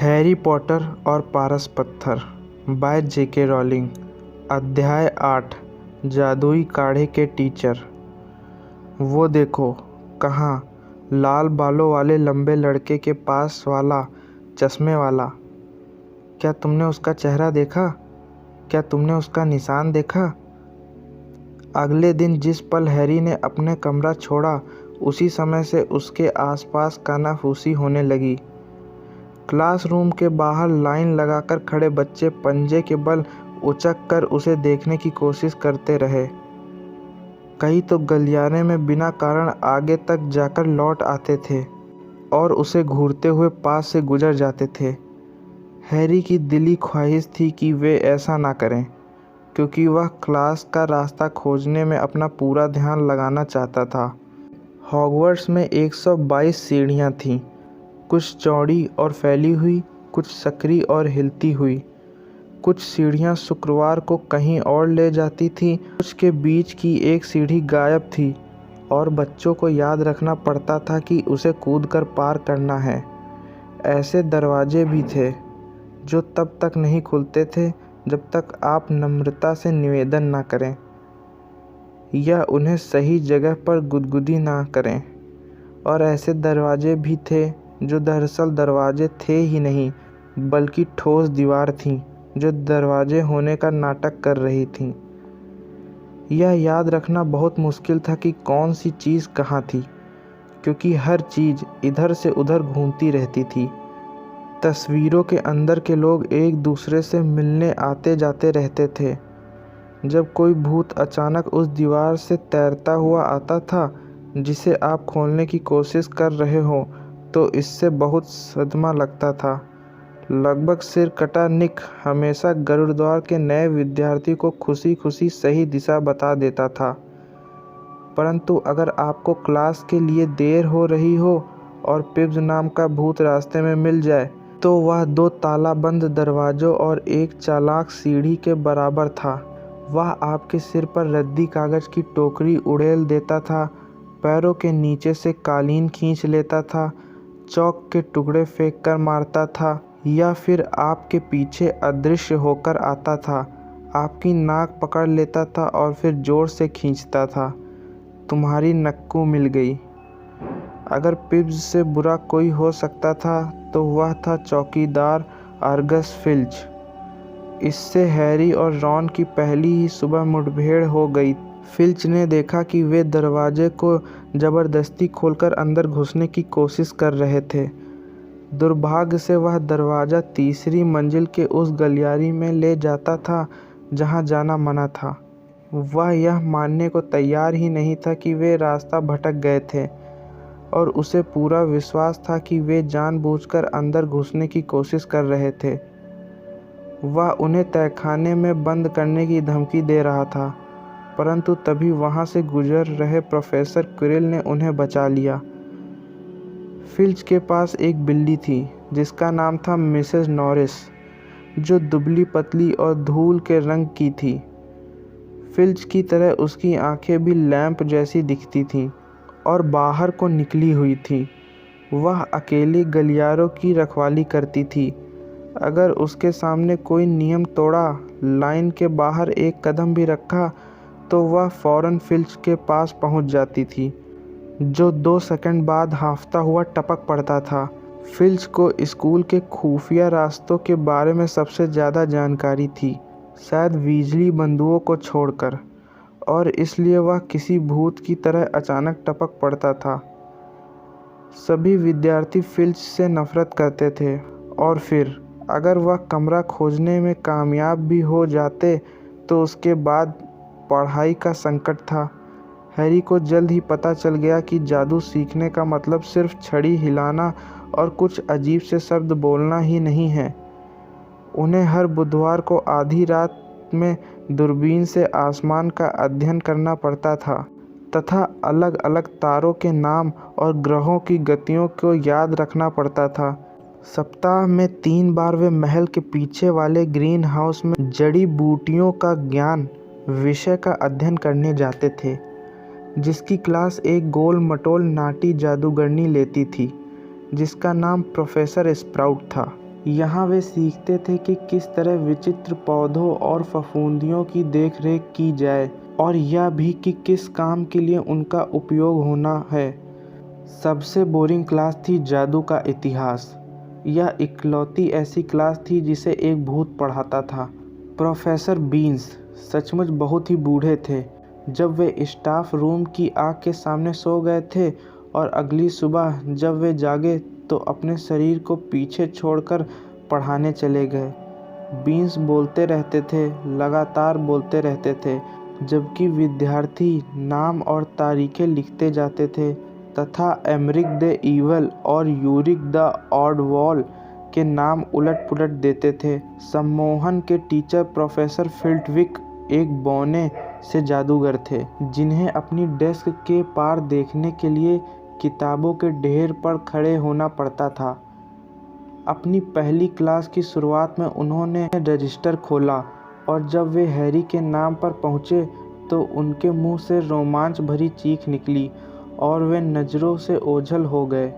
Harry Potter और पारस पत्थर bye J.K. Rolling. अध्याय 8 जादुई काढ़े के टीचर। वो देखो, कहाँ, लाल बालों वाले लंबे लड़के के पास वाला चश्मे वाला। क्या तुमने उसका चेहरा देखा? क्या तुमने उसका निशान देखा? अगले दिन जिस पल हैरी ने अपने कमरा छोड़ा, उसी समय से उसके आसपास कानाफूसी होने लगी। क्लासरूम के बाहर लाइन लगाकर खड़े बच्चे पंजे के बल उचक कर उसे देखने की कोशिश करते रहे। कई तो गलियारे में बिना कारण आगे तक जाकर लौट आते थे और उसे घूरते हुए पास से गुजर जाते थे। हैरी की दिली ख्वाहिश थी कि वे ऐसा ना करें, क्योंकि वह क्लास का रास्ता खोजने में अपना पूरा ध्यान लगाना चाहता था। हॉगवर्ट्स में 122 सीढ़ियाँ थीं, कुछ चौड़ी और फैली हुई, कुछ संकरी और हिलती हुई। कुछ सीढ़ियाँ शुक्रवार को कहीं और ले जाती थीं, कुछ के बीच की एक सीढ़ी गायब थी और बच्चों को याद रखना पड़ता था कि उसे कूदकर पार करना है। ऐसे दरवाजे भी थे जो तब तक नहीं खुलते थे जब तक आप नम्रता से निवेदन ना करें या उन्हें सही जगह पर गुदगुदी ना करें। और ऐसे दरवाजे भी थे जो दरअसल दरवाजे थे ही नहीं, बल्कि ठोस दीवार थीं जो दरवाजे होने का नाटक कर रही थीं। यह याद रखना बहुत मुश्किल था कि कौन सी चीज़ कहाँ थी, क्योंकि हर चीज़ इधर से उधर घूमती रहती थी। तस्वीरों के अंदर के लोग एक दूसरे से मिलने आते जाते रहते थे। जब कोई भूत अचानक उस दीवार से तैरता हुआ आता था जिसे आप खोलने की कोशिश कर रहे हो, तो इससे बहुत सदमा लगता था। लगभग सिर कटा निक हमेशा गरुड़द्वार के नए विद्यार्थी को खुशी खुशी सही दिशा बता देता था। परंतु अगर आपको क्लास के लिए देर हो रही हो और पिब्स नाम का भूत रास्ते में मिल जाए, तो वह 2 तालाबंद दरवाज़ों और एक चालाक सीढ़ी के बराबर था। वह आपके सिर पर रद्दी कागज़ की टोकरी उड़ेल देता था, पैरों के नीचे से कालीन खींच लेता था, चौक के टुकड़े फेंक कर मारता था, या फिर आपके पीछे अदृश्य होकर आता था, आपकी नाक पकड़ लेता था और फिर जोर से खींचता था। तुम्हारी नक्कू मिल गई। अगर पिब्स से बुरा कोई हो सकता था तो वह था चौकीदार आर्गस फिल्च। इससे हैरी और रॉन की पहली ही सुबह मुठभेड़ हो गई। फिल्च ने देखा कि वे दरवाजे को ज़बरदस्ती खोलकर अंदर घुसने की कोशिश कर रहे थे। दुर्भाग्य से वह दरवाज़ा तीसरी मंजिल के उस गलियारे में ले जाता था जहां जाना मना था। वह यह मानने को तैयार ही नहीं था कि वे रास्ता भटक गए थे, और उसे पूरा विश्वास था कि वे जानबूझकर अंदर घुसने की कोशिश कर रहे थे। वह उन्हें तहखाने में बंद करने की धमकी दे रहा था, परंतु तभी वहां से गुजर रहे प्रोफेसर क्विरिल ने उन्हें बचा लिया। फिल्च के पास एक बिल्ली थी जिसका नाम था मिसेस नॉरिस, जो दुबली पतली और धूल के रंग की थी। फिल्च की तरह उसकी आंखें भी लैंप जैसी दिखती थीं और बाहर को निकली हुई थी। वह अकेली गलियारों की रखवाली करती थी। अगर उसके सामने कोई नियम तोड़ा, लाइन के बाहर एक कदम भी रखा, तो वह फौरन फिल्च के पास पहुंच जाती थी, जो 2 सेकंड बाद हांफता हुआ टपक पड़ता था। फिल्च को स्कूल के खुफिया रास्तों के बारे में सबसे ज़्यादा जानकारी थी, शायद वीजली बंदूकों को छोड़कर, और इसलिए वह किसी भूत की तरह अचानक टपक पड़ता था। सभी विद्यार्थी फिल्च से नफरत करते थे, और फिर अगर वह कमरा खोजने में कामयाब भी हो जाते तो उसके बाद पढ़ाई का संकट था। हैरी को जल्द ही पता चल गया कि जादू सीखने का मतलब सिर्फ छड़ी हिलाना और कुछ अजीब से शब्द बोलना ही नहीं है। उन्हें हर बुधवार को आधी रात में दूरबीन से आसमान का अध्ययन करना पड़ता था तथा अलग अलग तारों के नाम और ग्रहों की गतियों को याद रखना पड़ता था। सप्ताह में 3 बार वे महल के पीछे वाले ग्रीन हाउस में जड़ी बूटियों का ज्ञान विषय का अध्ययन करने जाते थे, जिसकी क्लास एक गोल मटोल नाटी जादूगरनी लेती थी जिसका नाम प्रोफेसर स्प्राउट था। यहाँ वे सीखते थे कि किस तरह विचित्र पौधों और फफूंदियों की देखरेख की जाए और यह भी कि किस काम के लिए उनका उपयोग होना है। सबसे बोरिंग क्लास थी जादू का इतिहास। यह इकलौती ऐसी क्लास थी जिसे एक भूत पढ़ाता था। प्रोफेसर बीन्स सचमुच बहुत ही बूढ़े थे। जब वे स्टाफ रूम की आग के सामने सो गए थे और अगली सुबह जब वे जागे तो अपने शरीर को पीछे छोड़कर पढ़ाने चले गए। बीन्स बोलते रहते थे, लगातार बोलते रहते थे, जबकि विद्यार्थी नाम और तारीखें लिखते जाते थे तथा एमरिक द ईवल और यूरिक द ऑडवॉल के नाम उलट पुलट देते थे। सम्मोहन के टीचर प्रोफेसर फिल्टविक एक बौने से जादूगर थे, जिन्हें अपनी डेस्क के पार देखने के लिए किताबों के ढेर पर खड़े होना पड़ता था। अपनी पहली क्लास की शुरुआत में उन्होंने रजिस्टर खोला और जब वे हैरी के नाम पर पहुंचे तो उनके मुंह से रोमांच भरी चीख निकली और वे नज़रों से ओझल हो गए।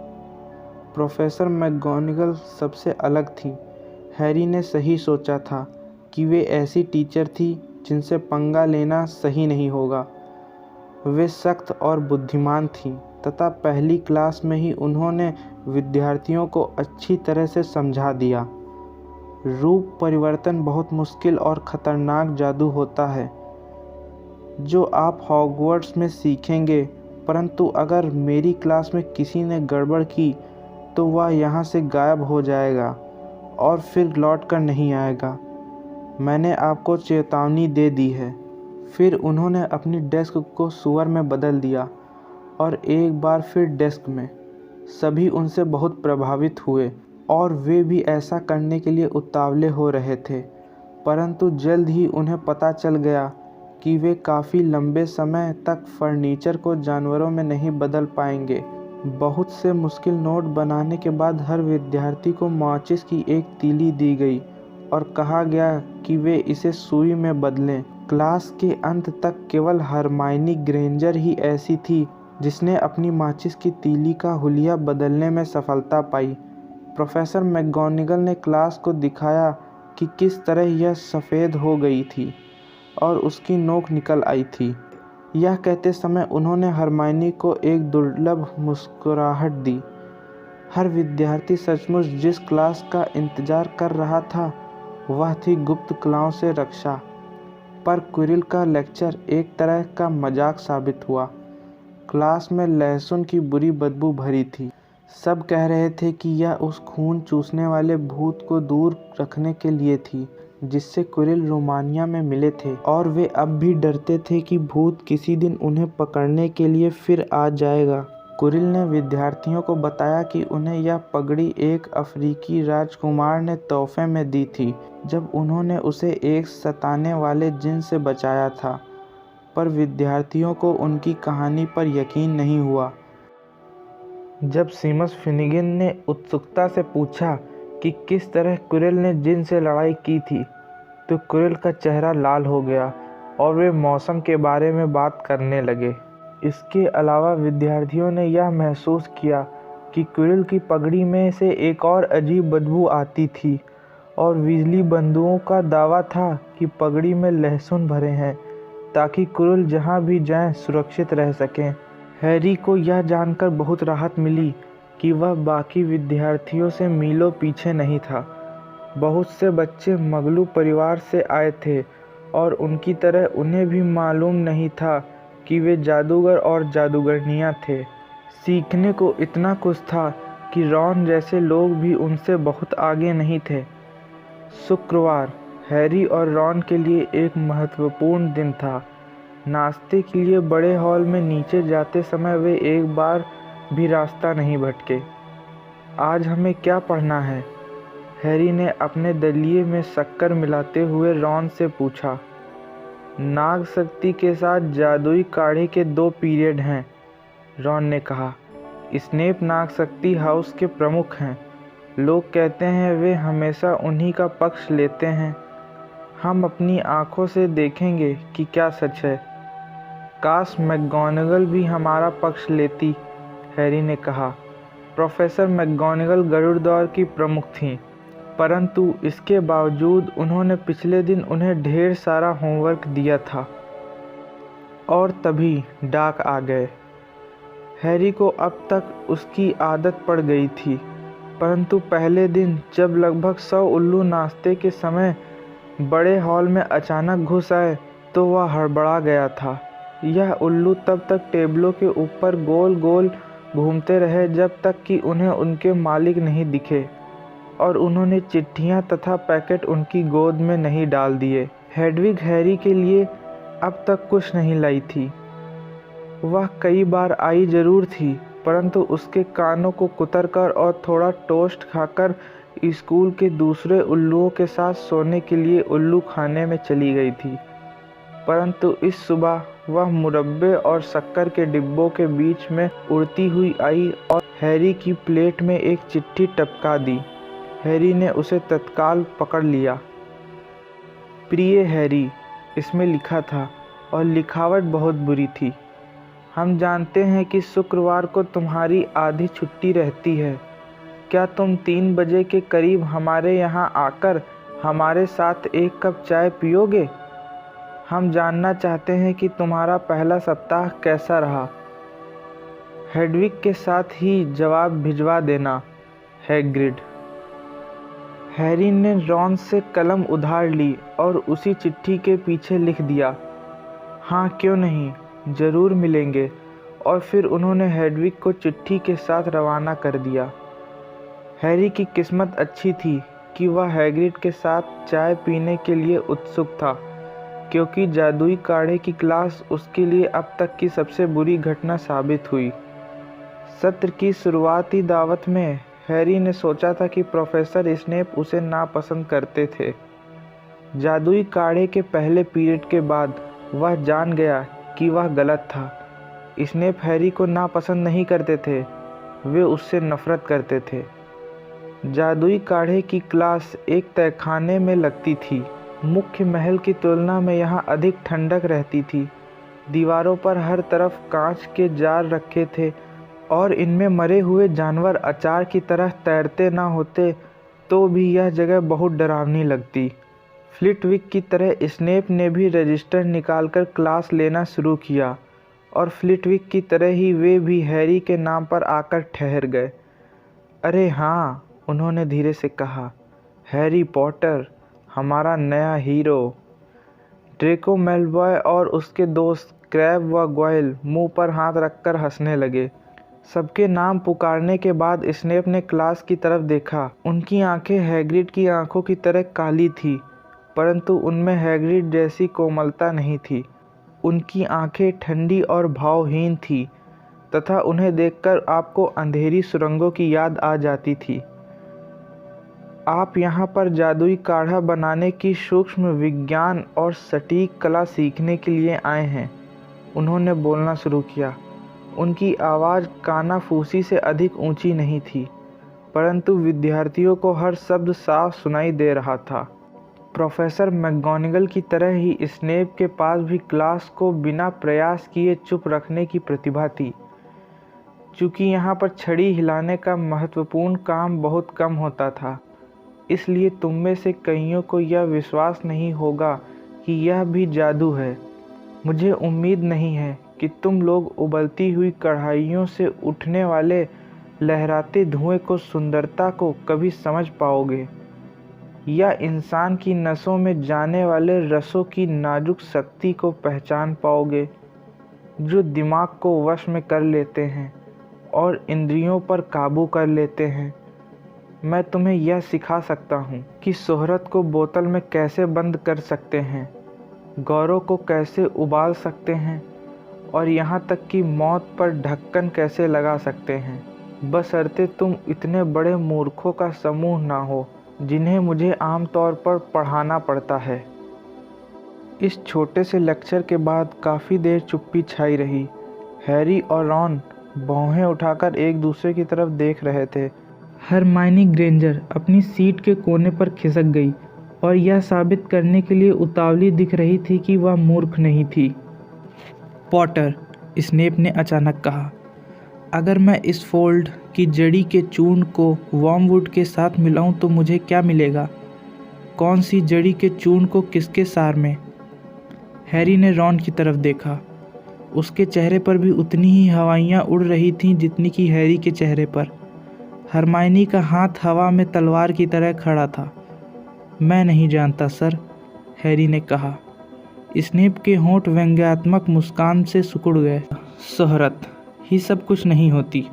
प्रोफेसर मैकगोनागल सबसे अलग थी। हैरी ने सही सोचा था कि वे ऐसी टीचर थी जिनसे पंगा लेना सही नहीं होगा। वे सख्त और बुद्धिमान थीं तथा पहली क्लास में ही उन्होंने विद्यार्थियों को अच्छी तरह से समझा दिया। रूप परिवर्तन बहुत मुश्किल और ख़तरनाक जादू होता है जो आप हॉगवर्ट्स में सीखेंगे, परंतु अगर मेरी क्लास में किसी ने गड़बड़ की तो वह यहाँ से गायब हो जाएगा और फिर लौट कर नहीं आएगा। मैंने आपको चेतावनी दे दी है। फिर उन्होंने अपनी डेस्क को सुअर में बदल दिया और एक बार फिर डेस्क में। सभी उनसे बहुत प्रभावित हुए और वे भी ऐसा करने के लिए उतावले हो रहे थे, परंतु जल्द ही उन्हें पता चल गया कि वे काफ़ी लंबे समय तक फर्नीचर को जानवरों में नहीं बदल पाएंगे। बहुत से मुश्किल नोट बनाने के बाद हर विद्यार्थी को माचिस की एक तीली दी गई और कहा गया कि वे इसे सुई में बदलें। क्लास के अंत तक केवल हरमाइनी ग्रेंजर ही ऐसी थी जिसने अपनी माचिस की तीली का हुलिया बदलने में सफलता पाई। प्रोफेसर मैकगोनागल ने क्लास को दिखाया कि किस तरह यह सफ़ेद हो गई थी और उसकी नोक निकल आई थी। यह कहते समय उन्होंने हरमाइनी को एक दुर्लभ मुस्कुराहट दी। हर विद्यार्थी सचमुच जिस क्लास का इंतज़ार कर रहा था वह थी गुप्त कलाओं से रक्षा। पर क्विरिल का लेक्चर एक तरह का मजाक साबित हुआ। क्लास में लहसुन की बुरी बदबू भरी थी। सब कह रहे थे कि यह उस खून चूसने वाले भूत को दूर रखने के लिए थी जिससे क्विरिल रोमानिया में मिले थे, और वे अब भी डरते थे कि भूत किसी दिन उन्हें पकड़ने के लिए फिर आ जाएगा। क्विरिल ने विद्यार्थियों को बताया कि उन्हें यह पगड़ी एक अफ्रीकी राजकुमार ने तोहफे में दी थी जब उन्होंने उसे एक सताने वाले जिन से बचाया था, पर विद्यार्थियों को उनकी कहानी पर यकीन नहीं हुआ। जब सीमस फिनिगन ने उत्सुकता से पूछा कि किस तरह क्विरिल ने जिन से लड़ाई की थी, तो क्विरिल का चेहरा लाल हो गया और वे मौसम के बारे में बात करने लगे। इसके अलावा विद्यार्थियों ने यह महसूस किया कि क्विरिल की पगड़ी में से एक और अजीब बदबू आती थी और वीजली बंधुओं का दावा था कि पगड़ी में लहसुन भरे हैं ताकि क्विरिल जहां भी जाएं सुरक्षित रह सकें। हैरी को यह जानकर बहुत राहत मिली कि वह बाकी विद्यार्थियों से मीलों पीछे नहीं था। बहुत से बच्चे मगलू परिवार से आए थे और उनकी तरह उन्हें भी मालूम नहीं था कि वे जादूगर और जादूगरनियां थे। सीखने को इतना कुछ था कि रॉन जैसे लोग भी उनसे बहुत आगे नहीं थे। शुक्रवार हैरी और रॉन के लिए एक महत्वपूर्ण दिन था। नाश्ते के लिए बड़े हॉल में नीचे जाते समय वे एक बार भी रास्ता नहीं भटके। आज हमें क्या पढ़ना है? हैरी ने अपने दलिये में शक्कर मिलाते हुए रॉन से पूछा। नाग शक्ति के साथ जादुई काढ़े के 2 पीरियड हैं, रॉन ने कहा। स्नेप नाग शक्ति हाउस के प्रमुख हैं। लोग कहते हैं वे हमेशा उन्हीं का पक्ष लेते हैं। हम अपनी आँखों से देखेंगे कि क्या सच है। काश मैकगोनागल भी हमारा पक्ष लेती, हैरी ने कहा। प्रोफेसर मैकगोनागल गरुड़ दौड़ की प्रमुख थीं परंतु इसके बावजूद उन्होंने पिछले दिन उन्हें ढेर सारा होमवर्क दिया था। और तभी डाक आ गए। हैरी को अब तक उसकी आदत पड़ गई थी, परंतु पहले दिन जब लगभग 100 उल्लू नाश्ते के समय बड़े हॉल में अचानक घुस आए तो वह हड़बड़ा गया था। यह उल्लू तब तक टेबलों के ऊपर गोल गोल घूमते रहे जब तक कि उन्हें उनके मालिक नहीं दिखे और उन्होंने चिट्ठियां तथा पैकेट उनकी गोद में नहीं डाल दिए। हेडविग हैरी के लिए अब तक कुछ नहीं लाई थी। वह कई बार आई जरूर थी, परंतु उसके कानों को कुतरकर और थोड़ा टोस्ट खाकर स्कूल के दूसरे उल्लुओं के साथ सोने के लिए उल्लू खाने में चली गई थी। परंतु इस सुबह वह मुरब्बे और शक्कर के डिब्बों के बीच में उड़ती हुई आई और हैरी की प्लेट में एक चिट्ठी टपका दी। हैरी ने उसे तत्काल पकड़ लिया। प्रिय हैरी, इसमें लिखा था और लिखावट बहुत बुरी थी। हम जानते हैं कि शुक्रवार को तुम्हारी आधी छुट्टी रहती है। क्या तुम 3 बजे के करीब हमारे यहाँ आकर हमारे साथ एक कप चाय पियोगे? हम जानना चाहते हैं कि तुम्हारा पहला सप्ताह कैसा रहा। हेडविग के साथ ही जवाब भिजवा देना, हैग्रिड। हैरी ने रॉन से कलम उधार ली और उसी चिट्ठी के पीछे लिख दिया, हाँ क्यों नहीं, ज़रूर मिलेंगे। और फिर उन्होंने हेडविग को चिट्ठी के साथ रवाना कर दिया। हैरी की किस्मत अच्छी थी कि वह हैग्रिड के साथ चाय पीने के लिए उत्सुक था, क्योंकि जादुई काढ़े की क्लास उसके लिए अब तक की सबसे बुरी घटना साबित हुई। सत्र की शुरुआती दावत में हैरी ने सोचा था कि प्रोफेसर स्नेप उसे नापसंद करते थे। जादुई काढ़े के पहले पीरियड के बाद वह जान गया कि वह गलत था। स्नेप हैरी को नापसंद नहीं करते थे, वे उससे नफरत करते थे। जादुई काढ़े की क्लास एक तहखाने में लगती थी। मुख्य महल की तुलना में यहाँ अधिक ठंडक रहती थी। दीवारों पर हर तरफ कांच के जार रखे थे और इनमें मरे हुए जानवर अचार की तरह तैरते ना होते तो भी यह जगह बहुत डरावनी लगती। फ्लिटविक की तरह स्नेप ने भी रजिस्टर निकालकर क्लास लेना शुरू किया और फ्लिटविक की तरह ही वे भी हैरी के नाम पर आकर ठहर गए। अरे हाँ, उन्होंने धीरे से कहा, हैरी पॉटर, हमारा नया हीरो। ड्रेको मेलबॉय और उसके दोस्त क्रैब व गोयल मुंह पर हाथ रखकर हंसने लगे। सबके नाम पुकारने के बाद स्नेप ने क्लास की तरफ देखा। उनकी आंखें हैग्रिड की आंखों की तरह काली थी, परंतु उनमें हैग्रिड जैसी कोमलता नहीं थी। उनकी आंखें ठंडी और भावहीन थी तथा उन्हें देखकर आपको अंधेरी सुरंगों की याद आ जाती थी। आप यहाँ पर जादुई काढ़ा बनाने की सूक्ष्म विज्ञान और सटीक कला सीखने के लिए आए हैं, उन्होंने बोलना शुरू किया। उनकी आवाज़ कानाफूसी से अधिक ऊंची नहीं थी, परंतु विद्यार्थियों को हर शब्द साफ सुनाई दे रहा था। प्रोफेसर मैकगोनागल की तरह ही स्नेप के पास भी क्लास को बिना प्रयास किए चुप रखने की प्रतिभा थी। चूँकि यहाँ पर छड़ी हिलाने का महत्वपूर्ण काम बहुत कम होता था, इसलिए तुम में से कईयों को यह विश्वास नहीं होगा कि यह भी जादू है। मुझे उम्मीद नहीं है कि तुम लोग उबलती हुई कढ़ाइयों से उठने वाले लहराते धुएं को सुंदरता को कभी समझ पाओगे, या इंसान की नसों में जाने वाले रसों की नाजुक शक्ति को पहचान पाओगे, जो दिमाग को वश में कर लेते हैं और इंद्रियों पर काबू कर लेते हैं। मैं तुम्हें यह सिखा सकता हूँ कि शोहरत को बोतल में कैसे बंद कर सकते हैं, गौरव को कैसे उबाल सकते हैं और यहाँ तक कि मौत पर ढक्कन कैसे लगा सकते हैं, बशर्ते तुम इतने बड़े मूर्खों का समूह ना हो जिन्हें मुझे आमतौर पर पढ़ाना पड़ता है। इस छोटे से लेक्चर के बाद काफ़ी देर चुप्पी छाई रही। हैरी और रॉन भौहें उठाकर एक दूसरे की तरफ देख रहे थे। हरमाइनी ग्रेंजर अपनी सीट के कोने पर खिसक गई और यह साबित करने के लिए उतावली दिख रही थी कि वह मूर्ख नहीं थी। पॉटर, स्नेप ने अचानक कहा, अगर मैं इस फोल्ड कि जड़ी के चूर्ण को वर्मवुड के साथ मिलाऊं तो मुझे क्या मिलेगा? कौन सी जड़ी के चूर्ण को किसके सार में? हैरी ने रॉन की तरफ देखा। उसके चेहरे पर भी उतनी ही हवाइयाँ उड़ रही थीं जितनी कि हैरी के चेहरे पर। हरमाइनी का हाथ हवा में तलवार की तरह खड़ा था। मैं नहीं जानता सर, हैरी ने कहा। स्नेप के होंठ व्यंग्यात्मक मुस्कान से सिकुड़ गए। शोहरत ही सब कुछ नहीं होती।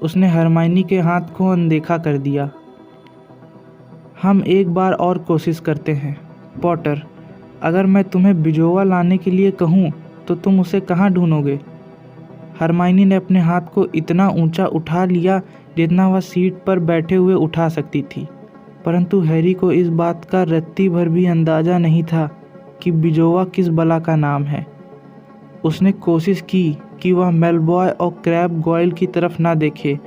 उसने हरमाइनी के हाथ को अनदेखा कर दिया। हम एक बार और कोशिश करते हैं। पॉटर, अगर मैं तुम्हें बिजोवा लाने के लिए कहूँ तो तुम उसे कहाँ ढूंढोगे? हरमाइनी ने अपने हाथ को इतना ऊंचा उठा लिया जितना वह सीट पर बैठे हुए उठा सकती थी, परंतु हैरी को इस बात का रत्ती भर भी अंदाज़ा नहीं था कि बिजोवा किस बला का नाम है। उसने कोशिश की कि वह मेलबॉय और क्रैब गॉयल की तरफ ना देखे,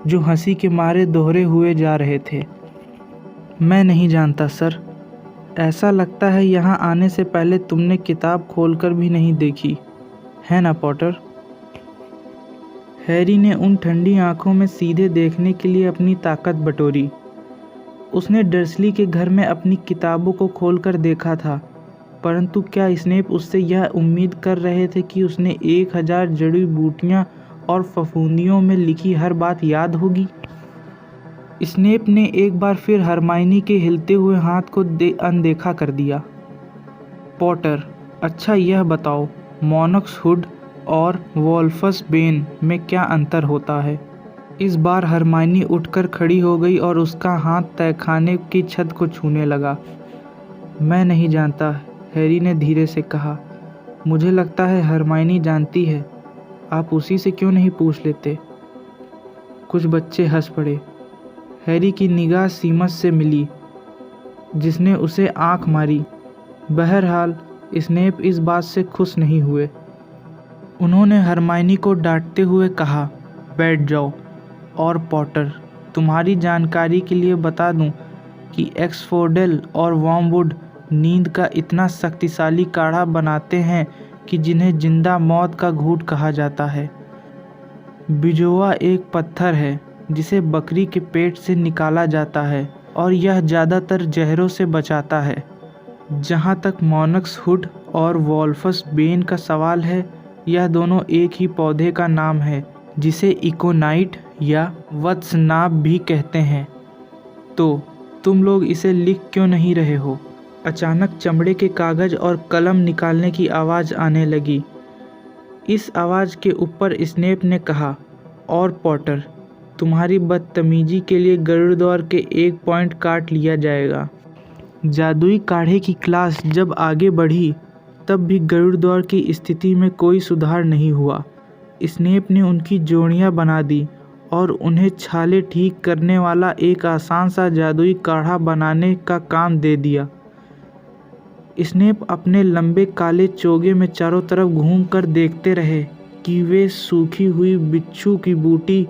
जो हंसी के मारे दोहरे हुए जा रहे थे। मैं नहीं जानता सर। ऐसा लगता है यहाँ आने से पहले तुमने किताब खोलकर भी नहीं देखी, है ना पॉटर? हैरी ने उन ठंडी आंखों में सीधे देखने के लिए अपनी ताकत बटोरी। उसने डर्सली के घर में अपनी किताबों को खोलकर देखा था, परंतु क्या स्नेप उससे यह उम्मीद कर रहे थे कि उसने 1000 जड़ी बूटियाँ और फफूंदियों में लिखी हर बात याद होगी? स्नेप ने एक बार फिर हरमाइनी के हिलते हुए हाथ को अनदेखा कर दिया। पॉटर, अच्छा यह बताओ, मोनक्स हुड और वोल्फस बेन में क्या अंतर होता है? इस बार हरमाइनी उठकर खड़ी हो गई और उसका हाथ तहखाने की छत को छूने लगा। मैं नहीं जानता, हैरी ने धीरे से कहा। मुझे लगता है हरमाइनी जानती है। आप उसी से क्यों नहीं पूछ लेते? कुछ बच्चे हंस पड़े। हैरी की निगाह सीमस से मिली, जिसने उसे आंख मारी। बहरहाल स्नेप इस बात से खुश नहीं हुए। उन्होंने हरमाइनी को डांटते हुए कहा, बैठ जाओ। और पॉटर, तुम्हारी जानकारी के लिए बता दूं कि एक्सफोर्डेल और वर्मवुड नींद का इतना शक्तिशाली काढ़ा बनाते हैं कि जिन्हें जिंदा मौत का घूंट कहा जाता है। बिजोआ एक पत्थर है जिसे बकरी के पेट से निकाला जाता है और यह ज़्यादातर जहरों से बचाता है। जहाँ तक मोनक्स हुड और वोल्फस बेन का सवाल है, यह दोनों एक ही पौधे का नाम है जिसे इकोनाइट या वत्सनाभ भी कहते हैं। तो तुम लोग इसे लिख क्यों नहीं रहे हो? अचानक चमड़े के कागज़ और कलम निकालने की आवाज़ आने लगी। इस आवाज़ के ऊपर स्नेप ने कहा, और पॉटर, तुम्हारी बदतमीजी के लिए गरुड़द्वार के 1 पॉइंट काट लिया जाएगा। जादुई काढ़े की क्लास जब आगे बढ़ी तब भी गरुड़द्वार की स्थिति में कोई सुधार नहीं हुआ। स्नेप ने उनकी जोड़ियां बना दी और उन्हें छाले ठीक करने वाला एक आसान सा जादुई काढ़ा बनाने का काम दे दिया। स्नेप अपने लंबे काले चोगे में चारों तरफ घूमकर देखते रहे कि वे सूखी हुई बिच्छू की बूटी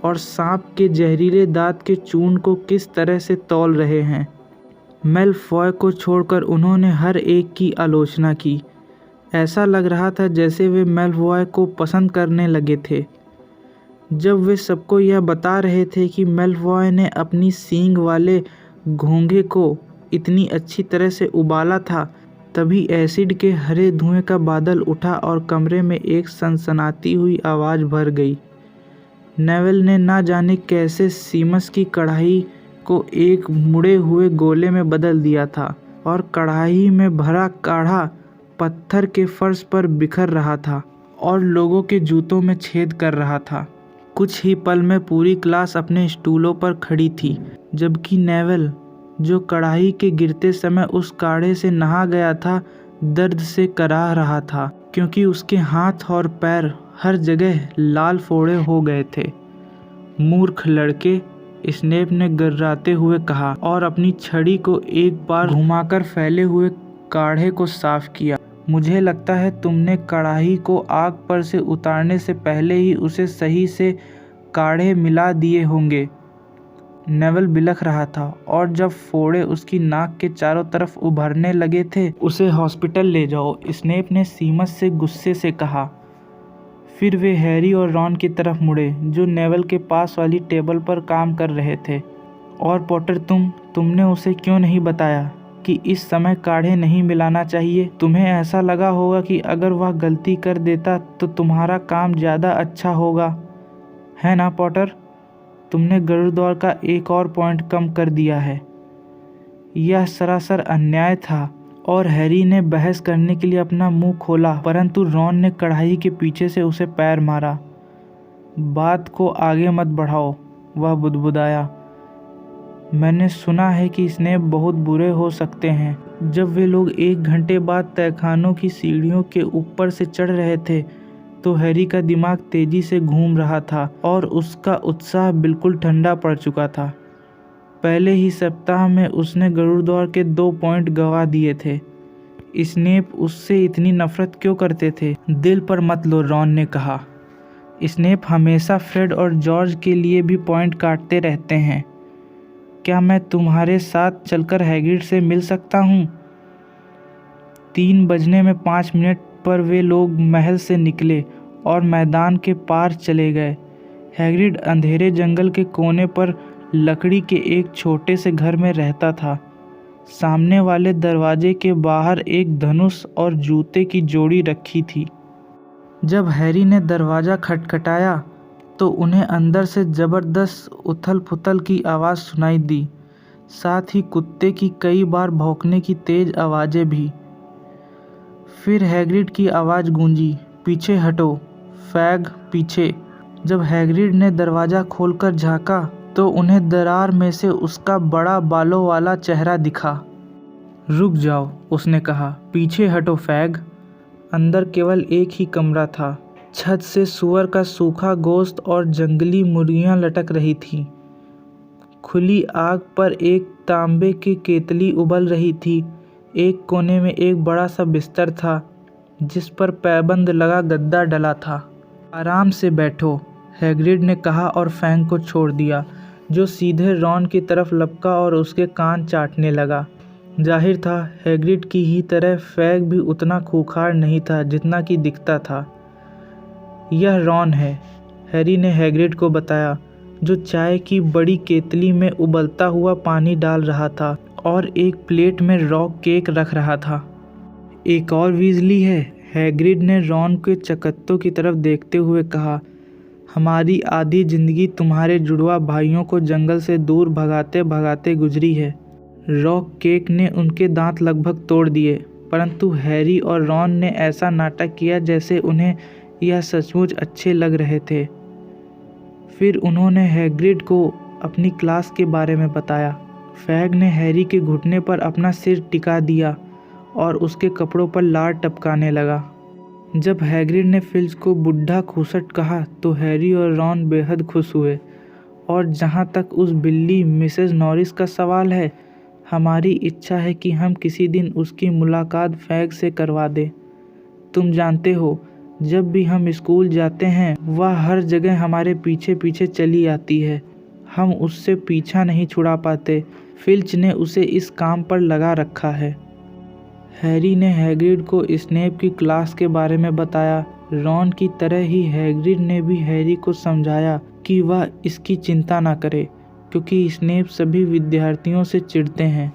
और सांप के जहरीले दांत के चूर्ण को किस तरह से तौल रहे हैं। मेलफॉय को छोड़कर उन्होंने हर एक की आलोचना की। ऐसा लग रहा था जैसे वे मेलफॉय को पसंद करने लगे थे। जब वे सबको यह बता रहे थे कि मेलफॉय ने अपनी सींग वाले घोंघे को इतनी अच्छी तरह से उबाला था, तभी एसिड के हरे धुएं का बादल उठा और कमरे में एक सनसनाती हुई आवाज़ भर गई। नेविल ने ना जाने कैसे सीमस की कढ़ाई को एक मुड़े हुए गोले में बदल दिया था और कढ़ाई में भरा काढ़ा पत्थर के फर्श पर बिखर रहा था और लोगों के जूतों में छेद कर रहा था। कुछ ही पल में पूरी क्लास अपने स्टूलों पर खड़ी थी, जबकि नेविल, जो कढ़ाई के गिरते समय उस काढ़े से नहा गया था, दर्द से कराह रहा था, क्योंकि उसके हाथ और पैर हर जगह लाल फोड़े हो गए थे। मूर्ख लड़के, स्नेप ने गर्राते हुए कहा और अपनी छड़ी को एक बार घुमाकर फैले हुए काढ़े को साफ किया। मुझे लगता है तुमने कढ़ाई को आग पर से उतारने से पहले ही उसे सही से काढ़े मिला दिए होंगे। नेविल बिलख रहा था और जब फोड़े उसकी नाक के चारों तरफ उभरने लगे थे, उसे हॉस्पिटल ले जाओ, स्नेप ने सीमस से गुस्से से कहा। फिर वे हैरी और रॉन की तरफ मुड़े जो नेवल के पास वाली टेबल पर काम कर रहे थे। और पॉटर तुमने उसे क्यों नहीं बताया कि इस समय काढ़े नहीं मिलाना चाहिए? तुम्हें ऐसा लगा होगा कि अगर वह गलती कर देता तो तुम्हारा काम ज़्यादा अच्छा होगा, है ना पॉटर? तुमने गरुड़ दौड़ का एक और पॉइंट कम कर दिया है। यह सरासर अन्याय था। और हैरी ने बहस करने के लिए अपना मुंह खोला, परंतु रॉन ने कढ़ाई के पीछे से उसे पैर मारा। बात को आगे मत बढ़ाओ, वह बुदबुदाया। मैंने सुना है कि स्नेप बहुत बुरे हो सकते हैं। जब वे लोग 1 घंटे बाद तहखानों की सीढ़ियों के ऊपर से चढ़ रहे थे तो हैरी का दिमाग तेजी से घूम रहा था और उसका उत्साह बिल्कुल ठंडा पड़ चुका था। पहले ही सप्ताह में उसने गरुड़ दौड़ के 2 पॉइंट गंवा दिए थे। स्नेप उससे इतनी नफरत क्यों करते थे? दिल पर मत लो, रॉन ने कहा। स्नेप हमेशा फ्रेड और जॉर्ज के लिए भी पॉइंट काटते रहते हैं। क्या मैं तुम्हारे साथ चलकर हैग्रिड से मिल सकता हूँ? 3 बजने में 5 मिनट पर वे लोग महल से निकले और मैदान के पार चले गए। हैग्रिड अंधेरे जंगल के कोने पर लकड़ी के एक छोटे से घर में रहता था। सामने वाले दरवाजे के बाहर एक धनुष और जूते की जोड़ी रखी थी। जब हैरी ने दरवाज़ा खटखटाया तो उन्हें अंदर से ज़बरदस्त उथल-पुथल की आवाज़ सुनाई दी, साथ ही कुत्ते की कई बार भौंकने की तेज़ आवाज़ें भी। फिर हैग्रिड की आवाज़ गूंजी, पीछे हटो, फैग पीछे। जब हैग्रिड ने दरवाज़ा खोलकर झाँका तो उन्हें दरार में से उसका बड़ा बालों वाला चेहरा दिखा। रुक जाओ, उसने कहा, पीछे हटो फैग। अंदर केवल एक ही कमरा था। छत से सूअर का सूखा गोश्त और जंगली मुर्गियां लटक रही थीं। खुली आग पर एक तांबे की केतली उबल रही थी। एक कोने में एक बड़ा सा बिस्तर था जिस पर पैबंद लगा गद्दा डला था। आराम से बैठो, हैग्रिड ने कहा और फैंग को छोड़ दिया, जो सीधे रॉन की तरफ लपका और उसके कान चाटने लगा। जाहिर था हैग्रिड की ही तरह फैग भी उतना खूंखार नहीं था जितना कि दिखता था। यह रॉन है, हैरी ने हैग्रिड को बताया, जो चाय की बड़ी केतली में उबलता हुआ पानी डाल रहा था और एक प्लेट में रॉक केक रख रहा था। एक और वीजली है, हैग्रिड ने रॉन के चकत्तों की तरफ देखते हुए कहा। हमारी आधी जिंदगी तुम्हारे जुड़वा भाइयों को जंगल से दूर भगाते भगाते गुजरी है। रॉक केक ने उनके दांत लगभग तोड़ दिए, परंतु हैरी और रॉन ने ऐसा नाटक किया जैसे उन्हें यह सचमुच अच्छे लग रहे थे। फिर उन्होंने हैग्रिड को अपनी क्लास के बारे में बताया। फैग ने हैरी के घुटने पर अपना सिर टिका दिया और उसके कपड़ों पर लार टपकाने लगा। जब हैग्रिड ने फिल्च को बुढ़ा खूसट कहा तो हैरी और रॉन बेहद खुश हुए। और जहाँ तक उस बिल्ली मिसेस नॉरिस का सवाल है, हमारी इच्छा है कि हम किसी दिन उसकी मुलाकात फैग से करवा दें। तुम जानते हो, जब भी हम स्कूल जाते हैं वह हर जगह हमारे पीछे पीछे चली आती है। हम उससे पीछा नहीं छुड़ा पाते। फिल्च ने उसे इस काम पर लगा रखा है। हैरी ने हैग्रिड को स्नेप की क्लास के बारे में बताया। रॉन की तरह ही हैग्रिड ने भी हैरी को समझाया कि वह इसकी चिंता ना करे, क्योंकि स्नेप सभी विद्यार्थियों से चिढ़ते हैं,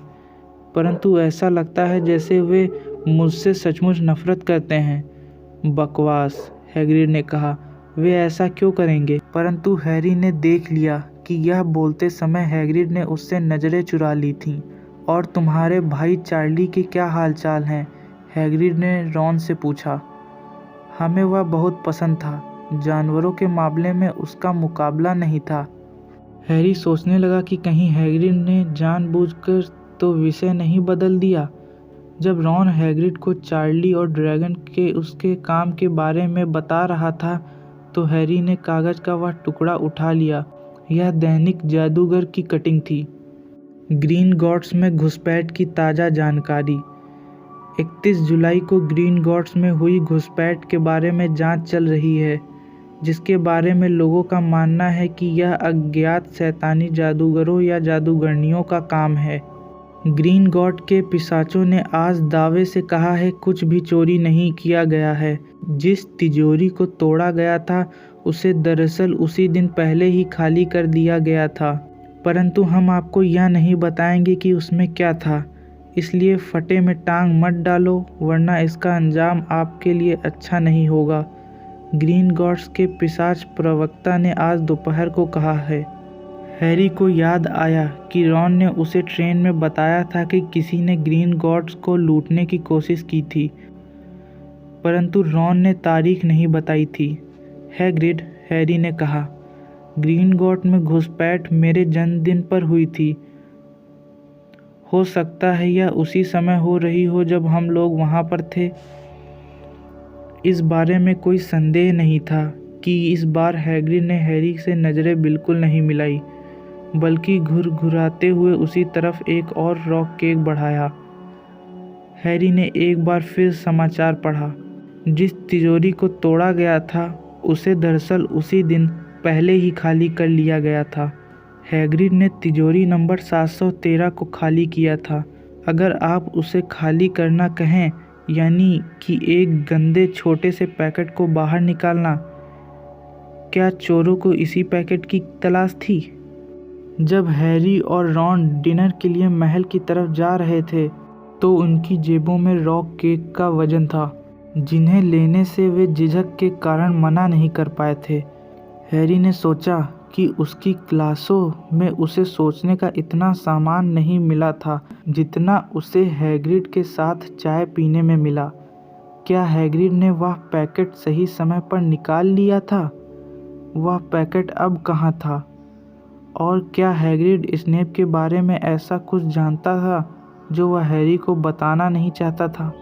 परंतु ऐसा लगता है जैसे वे मुझसे सचमुच नफरत करते हैं। बकवास, हैग्रिड ने कहा, वे ऐसा क्यों करेंगे? परंतु हैरी ने देख लिया कि यह बोलते समय हैग्रिड ने उससे नज़रें चुरा ली थीं। और तुम्हारे भाई चार्ली के क्या हालचाल हैं? हैग्रिड ने रॉन से पूछा। हमें वह बहुत पसंद था। जानवरों के मामले में उसका मुकाबला नहीं था। हैरी सोचने लगा कि कहीं हैग्रिड ने जानबूझकर तो विषय नहीं बदल दिया। जब रॉन हैग्रिड को चार्ली और ड्रैगन के उसके काम के बारे में बता रहा था तो हैरी ने कागज़ का वह टुकड़ा उठा लिया। यह दैनिक जादूगर की कटिंग थी। ग्रीन गॉट्स में घुसपैठ की ताज़ा जानकारी। 31 जुलाई को ग्रीन गॉट्स में हुई घुसपैठ के बारे में जांच चल रही है, जिसके बारे में लोगों का मानना है कि यह अज्ञात शैतानी जादूगरों या जादूगरनियों का काम है। ग्रीनगॉट के पिशाचों ने आज दावे से कहा है कुछ भी चोरी नहीं किया गया है। जिस तिजोरी को तोड़ा गया था उसे दरअसल उसी दिन पहले ही खाली कर दिया गया था, परंतु हम आपको यह नहीं बताएंगे कि उसमें क्या था। इसलिए फटे में टांग मत डालो, वरना इसका अंजाम आपके लिए अच्छा नहीं होगा। ग्रीनगॉट्स के पिशाच प्रवक्ता ने आज दोपहर को कहा है। हैरी को याद आया कि रॉन ने उसे ट्रेन में बताया था कि किसी ने ग्रीनगॉट्स को लूटने की कोशिश की थी, परंतु रॉन ने तारीख नहीं बताई थी। हैग्रिड, हैरी ने कहा, ग्रीनगॉट में घुसपैठ मेरे जन्मदिन पर हुई थी। हो सकता है यह उसी समय हो रही हो जब हम लोग वहाँ पर थे। इस बारे में कोई संदेह नहीं था कि इस बार हैग्रिड ने हैरी से नज़रें बिल्कुल नहीं मिलाई, बल्कि घुरघुराते हुए उसी तरफ एक और रॉक केक बढ़ाया। हैरी ने एक बार फिर समाचार पढ़ा। जिस तिजोरी को तोड़ा गया था उसे दरअसल उसी दिन पहले ही खाली कर लिया गया था। हैग्रिड ने तिजोरी नंबर 713 को खाली किया था। अगर आप उसे खाली करना कहें, यानी कि एक गंदे छोटे से पैकेट को बाहर निकालना, क्या चोरों को इसी पैकेट की तलाश थी? जब हैरी और रॉन डिनर के लिए महल की तरफ जा रहे थे तो उनकी जेबों में रॉक केक का वजन था, जिन्हें लेने से वे झिझक के कारण मना नहीं कर पाए थे। हैरी ने सोचा कि उसकी क्लासों में उसे सोचने का इतना सामान नहीं मिला था जितना उसे हैग्रिड के साथ चाय पीने में मिला। क्या हैग्रिड ने वह पैकेट सही समय पर निकाल लिया था? वह पैकेट अब कहाँ था? और क्या हैग्रिड स्नेप के बारे में ऐसा कुछ जानता था जो वह हैरी को बताना नहीं चाहता था?